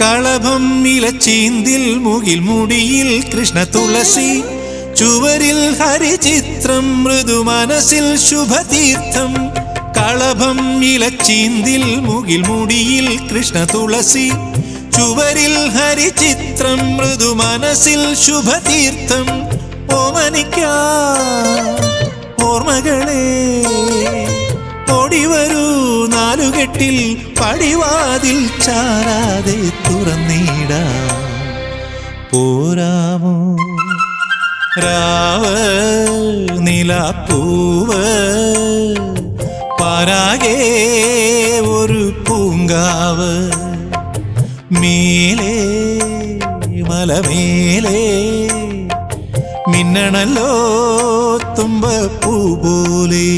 കളഭം ഇലച്ചീന്തിൽ മുകിൽ മുടിയിൽ കൃഷ്ണ തുളസി ചുവരിൽ ഹരിചിത്രം മൃദു മനസ്സിൽ ശുഭതീർത്ഥം. കളഭം ഇലച്ചീന്തിൽ മുകിൽ മുടിയിൽ കൃഷ്ണ തുളസി ചുവരിൽ ഹരിചിത്രം മൃദു മനസ്സിൽ ശുഭതീർത്ഥം. ഓമനിക്കാൻ ഓർമ്മകളെ ഓടിവരൂ നാലുകെട്ടിൽ പടിവാതിൽ ചാരാതെ തുറന്നിടാം. പോരാമോ രാവ് നിലാപ്പൂവ് പാരാകെ ഒരു പൂങ്കാവ് മേലേ മലമേലേ മിന്നണല്ലോ തുമ്പപ്പൂ പോലെ.